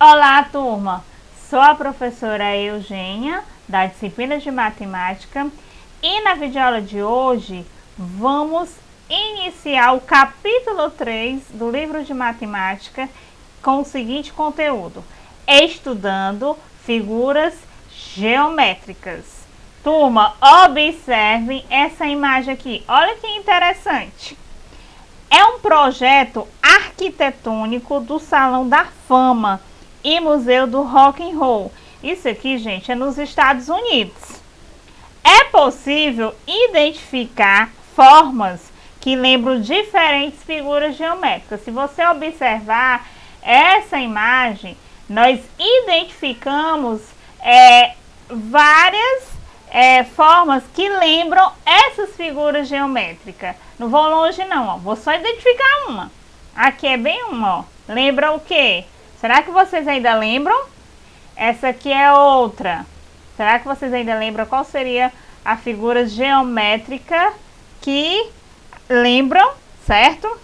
Olá, turma! Sou a professora Eugênia, da disciplina de Matemática, e na videoaula de hoje vamos iniciar o capítulo 3 do livro de Matemática com o seguinte conteúdo: estudando figuras geométricas. Turma, observem essa imagem aqui, olha que interessante. É um projeto arquitetônico do Salão da Fama e Museu do Rock and Roll. Isso aqui, gente, é nos Estados Unidos. É possível identificar formas que lembram diferentes figuras geométricas. Se você observar essa imagem, nós identificamos várias formas que lembram essas figuras geométricas. Não vou longe não, ó. Vou só identificar uma. Aqui é bem uma, ó. Lembra o quê? Será que vocês ainda lembram? Essa aqui é outra. Será que vocês ainda lembram qual seria a figura geométrica que lembram, certo?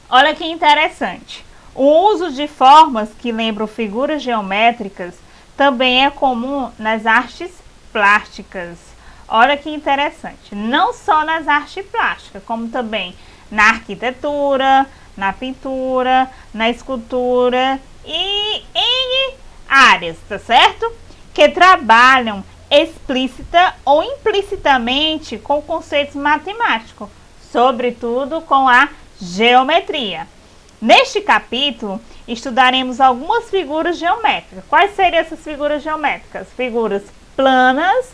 Olha que interessante. O uso de formas que lembram figuras geométricas também é comum nas artes plásticas. Olha que interessante. Não só nas artes plásticas, como também na arquitetura, na pintura, na escultura e em áreas, tá certo? Que trabalham explícita ou implicitamente com conceitos matemáticos, sobretudo com a geometria. Neste capítulo, estudaremos algumas figuras geométricas. Quais seriam essas figuras geométricas? Figuras planas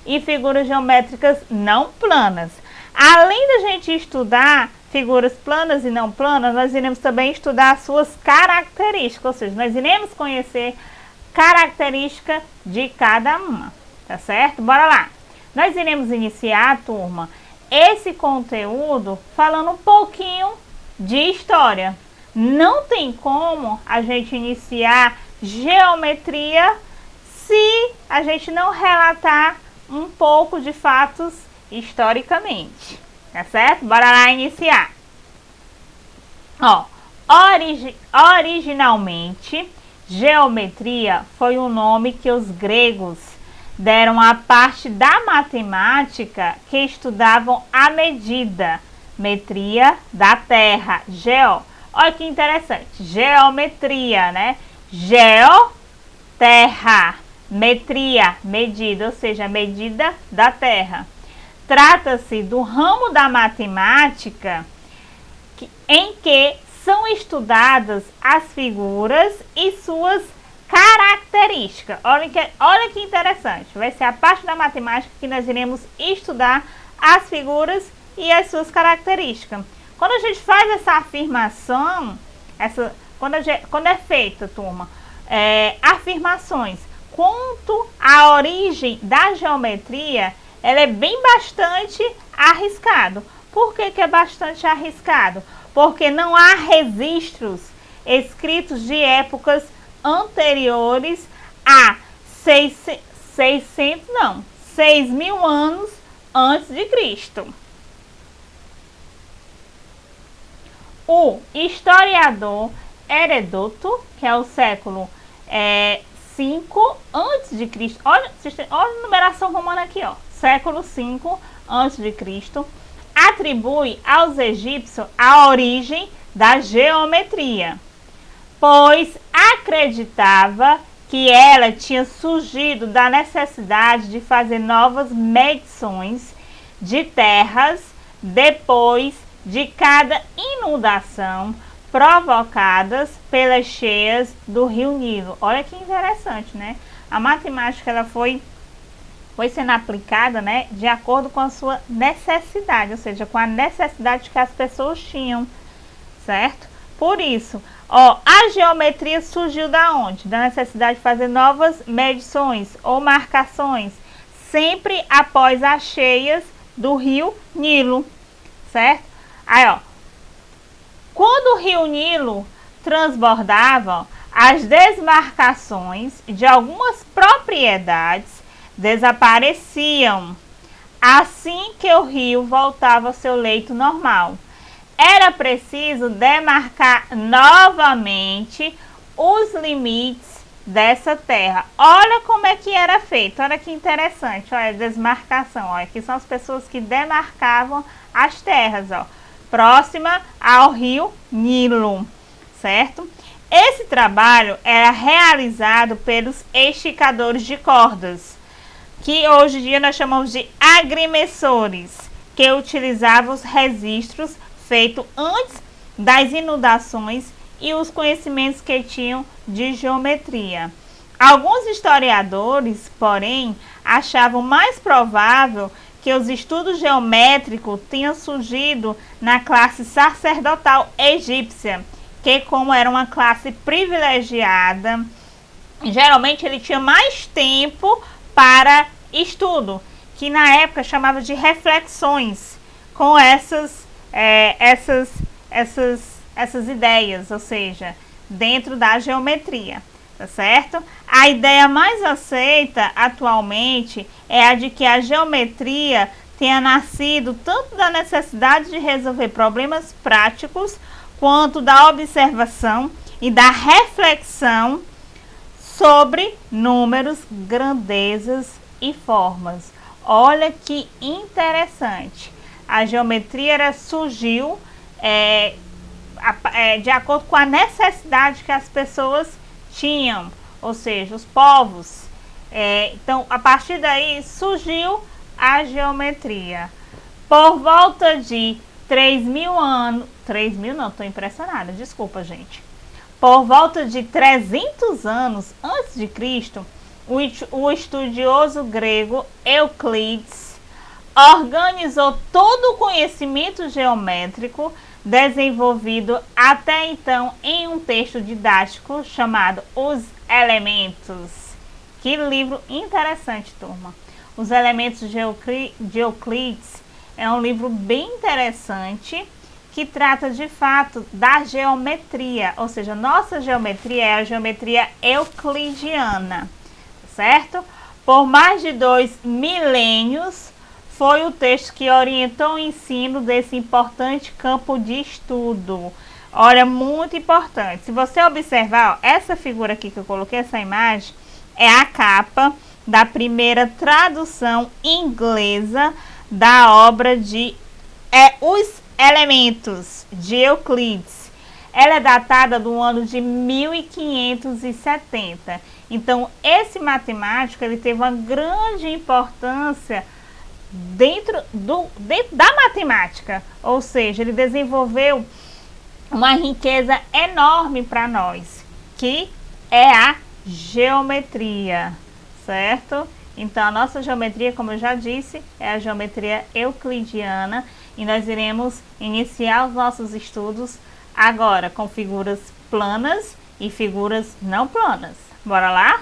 e figuras geométricas não planas. Além da gente estudar figuras planas e não planas, nós iremos também estudar as suas características, ou seja, nós iremos conhecer característica de cada uma, tá certo? Bora lá! Nós iremos iniciar, turma, esse conteúdo falando um pouquinho de história. Não tem como a gente iniciar geometria se a gente não relatar um pouco de fatos historicamente, tá certo? Bora lá iniciar. Ó, originalmente, geometria foi o nome que os gregos deram à parte da matemática que estudavam a medida, metria da terra, Olha que interessante, geometria, né? Terra, metria, medida, ou seja, medida da terra. Trata-se do ramo da matemática em que são estudadas as figuras e suas características. Olha que interessante, vai ser a parte da matemática que nós iremos estudar as figuras e as suas características. Quando a gente faz essa afirmação, quando é feita, turma, afirmações quanto à origem da geometria, ela é bastante arriscado. Por que é bastante arriscado? Porque não há registros escritos de épocas anteriores a 6.000 anos antes de Cristo. O historiador Heródoto, que é o século 5 a.C., olha a numeração romana aqui, ó, século 5 a.C., atribui aos egípcios a origem da geometria, pois acreditava que ela tinha surgido da necessidade de fazer novas medições de terras depois de cada inundação provocadas pelas cheias do rio Nilo. Olha que interessante, né? A matemática ela foi sendo aplicada, né, de acordo com a sua necessidade, ou seja, com a necessidade que as pessoas tinham, certo? Por isso, ó, a geometria surgiu da onde? Da necessidade de fazer novas medições ou marcações, sempre após as cheias do rio Nilo, certo? Aí, ó, quando o rio Nilo transbordava, as desmarcações de algumas propriedades desapareciam assim que o rio voltava ao seu leito normal. Era preciso demarcar novamente os limites dessa terra. Olha como é que era feito, olha que interessante, olha a desmarcação, olha, aqui são as pessoas que demarcavam as terras, ó, próxima ao rio Nilo, certo? Esse trabalho era realizado pelos esticadores de cordas, que hoje em dia nós chamamos de agrimensores, que utilizavam os registros feitos antes das inundações e os conhecimentos que tinham de geometria. Alguns historiadores, porém, achavam mais provável que os estudos geométricos tenham surgido na classe sacerdotal egípcia, que, como era uma classe privilegiada, geralmente ele tinha mais tempo para estudo, que na época chamava de reflexões com essas ideias, ou seja, dentro da geometria, tá certo? A ideia mais aceita atualmente é a de que a geometria tenha nascido tanto da necessidade de resolver problemas práticos, quanto da observação e da reflexão sobre números, grandezas e formas. Olha que interessante. A geometria surgiu de acordo com a necessidade que as pessoas tinham, ou seja, os povos. Então, a partir daí surgiu a geometria. Por volta de 3.000 anos... 3.000 não, estou impressionada, desculpa, gente. Por volta de 300 anos antes de Cristo, o estudioso grego Euclides organizou todo o conhecimento geométrico desenvolvido até então em um texto didático chamado Os Elementos. Que livro interessante, turma. Os Elementos de Euclides é um livro bem interessante que trata de fato da geometria, ou seja, nossa geometria é a geometria euclidiana, certo? Por mais de 2 milênios, foi o texto que orientou o ensino desse importante campo de estudo. Olha, muito importante. Se você observar, ó, essa figura aqui que eu coloquei, essa imagem, é a capa da primeira tradução inglesa da obra de Os Elementos, de Euclides. Ela é datada do ano de 1570. Então, esse matemático ele teve uma grande importância dentro da matemática, ou seja, ele desenvolveu uma riqueza enorme para nós, que é a geometria, certo? Então, a nossa geometria, como eu já disse, é a geometria euclidiana, e nós iremos iniciar os nossos estudos agora com figuras planas e figuras não planas. Bora lá?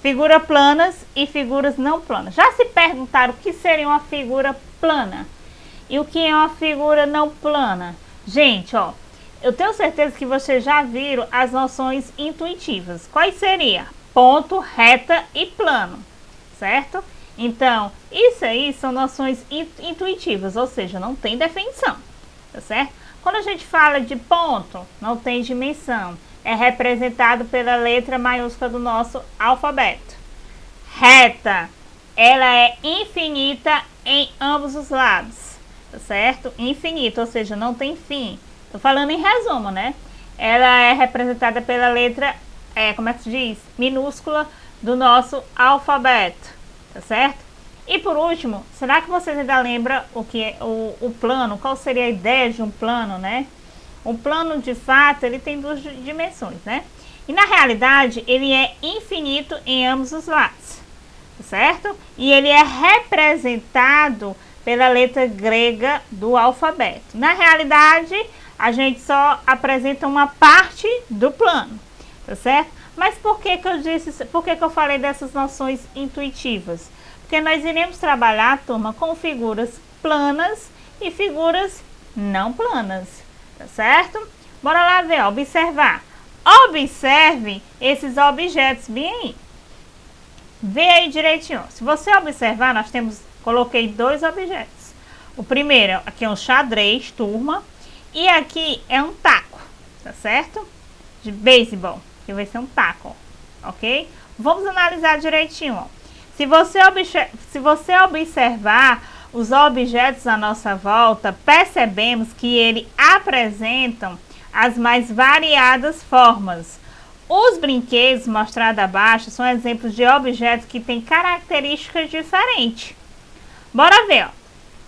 Figuras planas e figuras não planas. Já se perguntaram o que seria uma figura plana e o que é uma figura não plana? Gente, ó, eu tenho certeza que vocês já viram as noções intuitivas. Quais seriam? Ponto, reta e plano, certo? Então, isso aí são noções intuitivas, ou seja, não tem definição, tá certo? Quando a gente fala de ponto, não tem dimensão, é representado pela letra maiúscula do nosso alfabeto. Reta, ela é infinita em ambos os lados, tá certo? Infinita, ou seja, não tem fim. Tô falando em resumo, né? Ela é representada pela letra, como é que se diz? Minúscula do nosso alfabeto. Tá certo? E por último, será que vocês ainda lembram o que é o plano? Qual seria a ideia de um plano, né? Um plano, de fato, ele tem 2 dimensões, né? E na realidade, ele é infinito em ambos os lados, tá certo? E ele é representado pela letra grega do alfabeto. Na realidade, a gente só apresenta uma parte do plano, tá certo? Mas por que eu falei dessas noções intuitivas? Porque nós iremos trabalhar, turma, com figuras planas e figuras não planas, tá certo? Bora lá ver, observar. Observe esses objetos bem aí. Vê aí direitinho. Se você observar, coloquei 2 objetos. O primeiro aqui é um xadrez, turma, E aqui é um taco, tá certo? De beisebol, que vai ser um taco, ok? Vamos analisar direitinho, ó. Se você observar os objetos à nossa volta, percebemos que eles apresentam as mais variadas formas. Os brinquedos mostrados abaixo são exemplos de objetos que têm características diferentes. Bora ver, ó.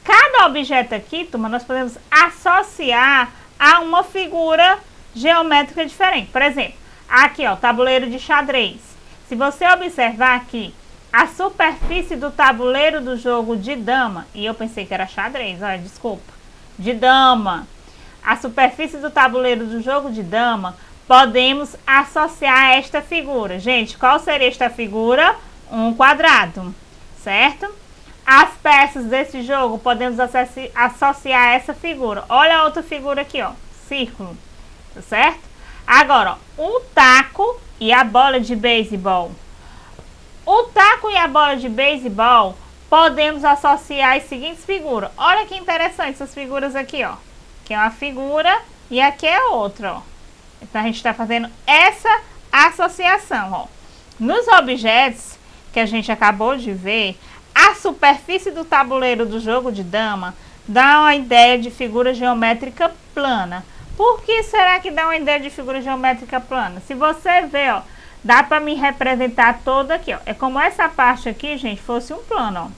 Cada objeto aqui, turma, nós podemos associar a uma figura geométrica diferente. Por exemplo, aqui, ó, tabuleiro de xadrez. Se você observar aqui, a superfície do tabuleiro do jogo de dama, e eu pensei que era xadrez, olha, desculpa, de dama. A superfície do tabuleiro do jogo de dama, podemos associar a esta figura. Gente, qual seria esta figura? Um quadrado, certo? As peças desse jogo, podemos associar a essa figura. Olha a outra figura aqui, ó, círculo, tá certo? Agora, ó, o taco e a bola de beisebol. O taco e a bola de beisebol podemos associar as seguintes figuras. Olha que interessante essas figuras aqui, ó. Aqui é uma figura e aqui é outra, ó. Então a gente está fazendo essa associação, ó. Nos objetos que a gente acabou de ver, a superfície do tabuleiro do jogo de dama dá uma ideia de figura geométrica plana. Por que será que dá uma ideia de figura geométrica plana? Se você ver, ó, dá para me representar toda aqui, ó. É como essa parte aqui, gente, fosse um plano,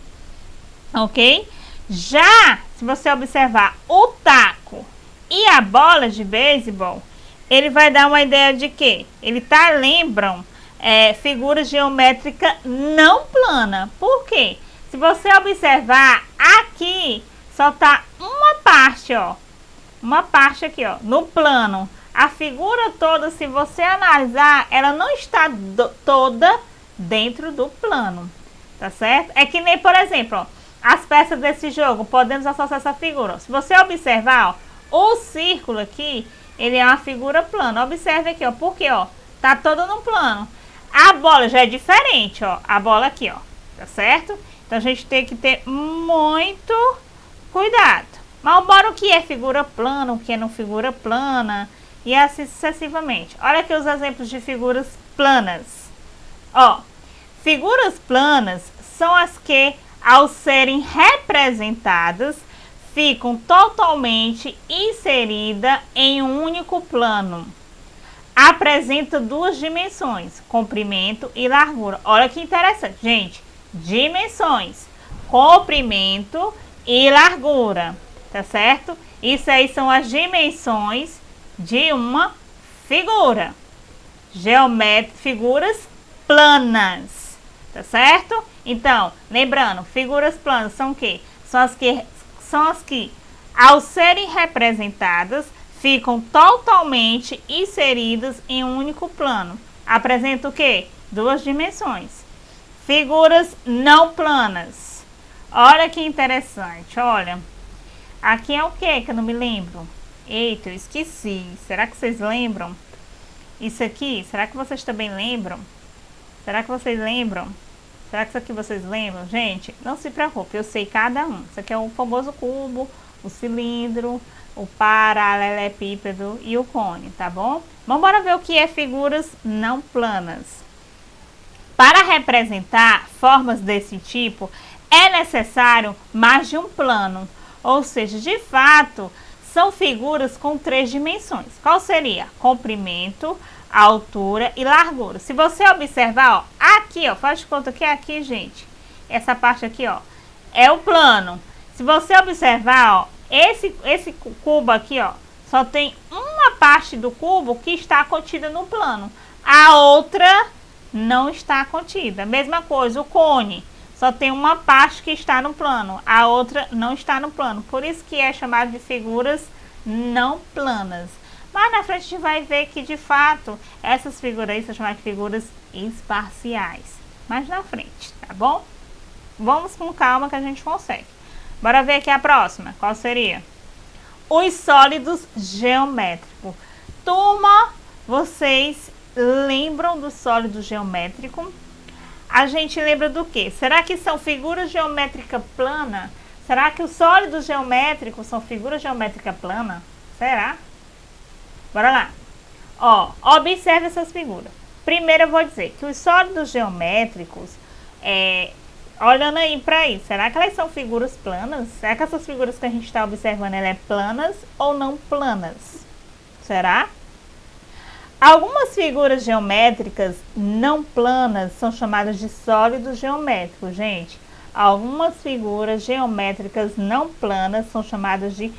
ó. Ok? Já, se você observar o taco e a bola de beisebol, ele vai dar uma ideia de quê? Lembram figuras geométricas não plana. Por quê? Se você observar aqui, só tá uma parte, ó. Uma parte aqui, ó, no plano. A figura toda, se você analisar, ela não está toda dentro do plano, tá certo? É que nem, por exemplo, ó, as peças desse jogo, podemos associar essa figura. Ó. Se você observar, ó, o círculo aqui, ele é uma figura plana. Observe aqui, ó, porque, ó, tá todo no plano. A bola já é diferente, ó, a bola aqui, ó, tá certo? Então, a gente tem que ter muito cuidado. Mas bora o que é figura plana, o que é não figura plana, e assim sucessivamente. Olha aqui os exemplos de figuras planas. Ó, figuras planas são as que, ao serem representadas, ficam totalmente inseridas em um único plano. Apresenta duas dimensões, comprimento e largura. Olha que interessante, gente. Dimensões, comprimento e largura, tá certo? Isso aí são as dimensões de uma figura. Figuras planas, tá certo? Então, lembrando, figuras planas são o quê? São as que, ao serem representadas, ficam totalmente inseridas em um único plano. Apresenta o quê? Duas dimensões. Figuras não planas. Olha que interessante, olha. Aqui é o que que eu não me lembro? Eita, eu esqueci. Será que vocês lembram? Isso aqui, será que vocês também lembram? Será que vocês lembram? Será que isso aqui vocês lembram? Gente, não se preocupe, eu sei cada um. Isso aqui é o famoso cubo, o cilindro, o paralelepípedo e o cone, tá bom? Vamos embora ver o que é figuras não planas. Para representar formas desse tipo, é necessário mais de um plano. Ou seja, de fato, são figuras com 3 dimensões. Qual seria? Comprimento, altura e largura. Se você observar, ó, aqui, ó, faz de conta que é aqui, gente. Essa parte aqui, ó, é o plano. Se você observar, ó, esse cubo aqui, ó, só tem uma parte do cubo que está contida no plano. A outra não está contida. Mesma coisa, o cone. Só tem uma parte que está no plano, a outra não está no plano. Por isso que é chamado de figuras não planas. Mas na frente a gente vai ver que, de fato, essas figuras aí são chamadas de figuras espaciais. Mais na frente, tá bom? Vamos com calma que a gente consegue. Bora ver aqui a próxima. Qual seria? Os sólidos geométricos. Turma, vocês lembram do sólido geométrico? A gente lembra do quê? Será que são figuras geométricas planas? Será que os sólidos geométricos são figuras geométricas planas? Será? Bora lá. Ó, observe essas figuras. Primeiro eu vou dizer que os sólidos geométricos, olhando aí para isso, será que elas são figuras planas? Será que essas figuras que a gente está observando, elas é planas ou não planas? Será? Algumas figuras geométricas não planas são chamadas de sólidos geométricos, gente. Algumas figuras geométricas não planas são chamadas de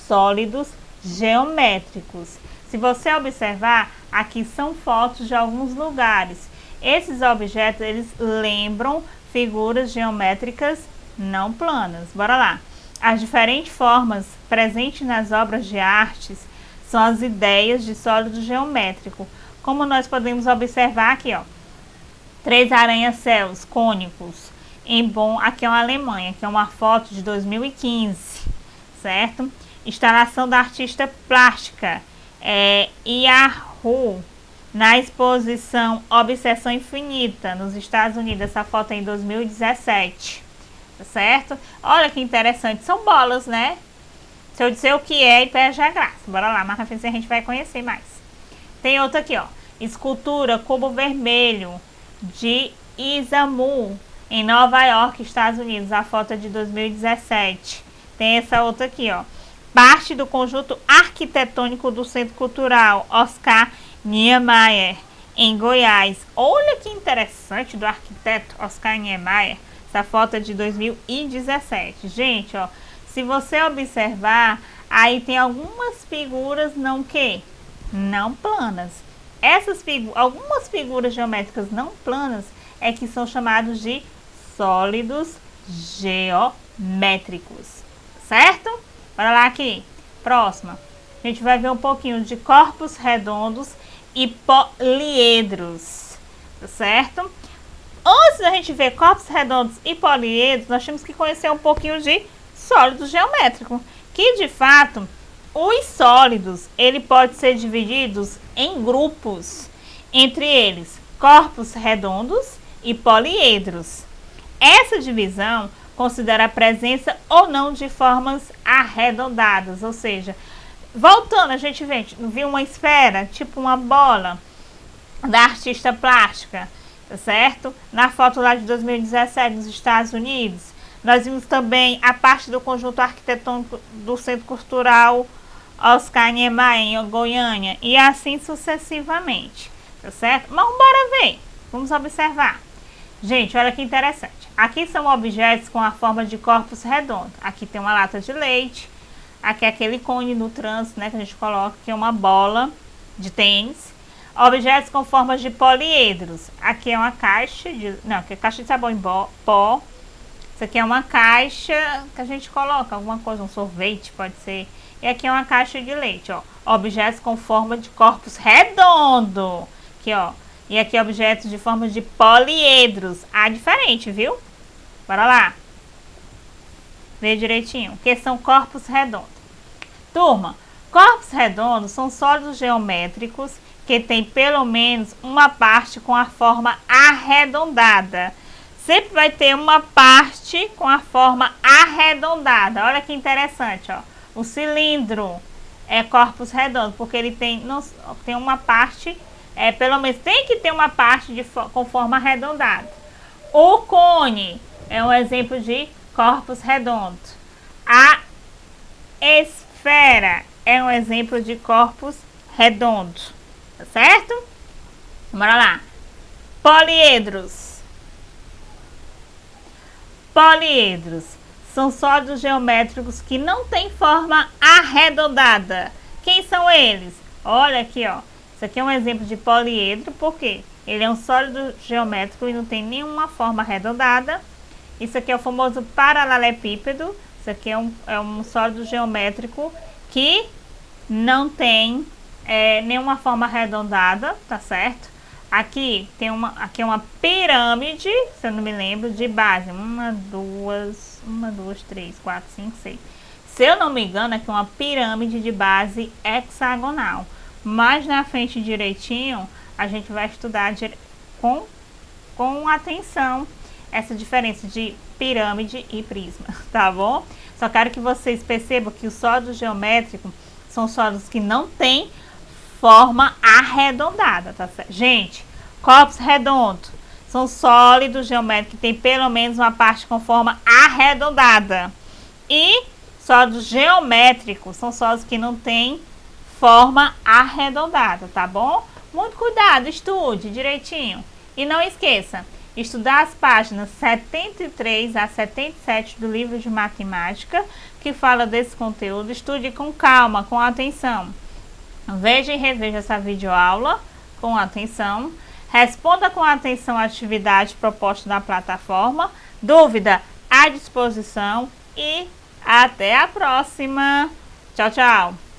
sólidos geométricos. Se você observar, aqui são fotos de alguns lugares. Esses objetos, eles lembram figuras geométricas não planas. Bora lá. As diferentes formas presentes nas obras de artes são as ideias de sólido geométrico. Como nós podemos observar aqui, ó. 3 arranha-céus cônicos em Bonn, aqui é uma Alemanha, que é uma foto de 2015, certo? Instalação da artista plástica Yahu, na exposição Obsessão Infinita, nos Estados Unidos. Essa foto é em 2017, tá certo? Olha que interessante, são bolas, né? Se eu dizer o que é, e perde a graça. Bora lá, mais na frente a gente vai conhecer mais. Tem outra aqui, ó. Escultura Cubo Vermelho, de Isamu, em Nova York, Estados Unidos. A foto é de 2017. Tem essa outra aqui, ó. Parte do conjunto arquitetônico do Centro Cultural Oscar Niemeyer, em Goiás. Olha que interessante, do arquiteto Oscar Niemeyer. Essa foto é de 2017. Gente, ó, se você observar, aí tem algumas figuras não planas. Algumas figuras geométricas não planas é que são chamados de sólidos geométricos, certo? Bora lá aqui, próxima. A gente vai ver um pouquinho de corpos redondos e poliedros, tá certo? Antes da gente ver corpos redondos e poliedros, nós temos que conhecer um pouquinho de sólido geométrico, que de fato, os sólidos, ele pode ser divididos em grupos, entre eles corpos redondos e poliedros. Essa divisão considera a presença ou não de formas arredondadas, ou seja, voltando, a gente viu uma esfera, tipo uma bola da artista plástica, tá certo? Na foto lá de 2017 nos Estados Unidos, nós vimos também a parte do conjunto arquitetônico do Centro Cultural Oscar Niemeyer, em Goiânia, e assim sucessivamente, tá certo? Mas bora ver, vamos observar. Gente, olha que interessante. Aqui são objetos com a forma de corpos redondos. Aqui tem uma lata de leite. Aqui é aquele cone no trânsito, né, que a gente coloca, que é uma bola de tênis. Objetos com formas de poliedros. Aqui é uma caixa de... Não, aqui é caixa de sabão em pó. Isso aqui é uma caixa que a gente coloca alguma coisa, um sorvete, pode ser. E aqui é uma caixa de leite, ó. Objetos com forma de corpos redondo. Aqui, ó. E aqui objetos de forma de poliedros. Ah, diferente, viu? Bora lá. Vê direitinho. O que são corpos redondos? Turma, corpos redondos são sólidos geométricos que tem pelo menos uma parte com a forma arredondada. Sempre vai ter uma parte com a forma arredondada. Olha que interessante, ó. O cilindro é corpos redondos, porque ele tem uma parte... pelo menos tem que ter uma parte com forma arredondada. O cone é um exemplo de corpos redondos. A esfera é um exemplo de corpos redondos. Tá certo? Bora lá. Poliedros. Poliedros são sólidos geométricos que não têm forma arredondada. Quem são eles? Olha aqui, ó. Isso aqui é um exemplo de poliedro, porque ele é um sólido geométrico e não tem nenhuma forma arredondada. Isso aqui é o famoso paralelepípedo. Isso aqui é um sólido geométrico que não tem nenhuma forma arredondada, tá certo? Aqui é uma pirâmide, se eu não me lembro, de base. 1, 2, 3, 4, 5, 6. Se eu não me engano, aqui é uma pirâmide de base hexagonal. Mais na frente direitinho, a gente vai estudar com atenção essa diferença de pirâmide e prisma, tá bom? Só quero que vocês percebam que os sólidos geométricos são sólidos que não têm forma arredondada, tá certo? Gente, corpos redondos são sólidos geométricos que têm pelo menos uma parte com forma arredondada. E sólidos geométricos são sólidos que não têm forma arredondada, tá bom? Muito cuidado, estude direitinho. E não esqueça, estudar as páginas 73 a 77 do livro de matemática, que fala desse conteúdo. Estude com calma, com atenção. Veja e reveja essa videoaula com atenção. Responda com atenção a atividade proposta na plataforma. Dúvida à disposição e até a próxima. Tchau, tchau.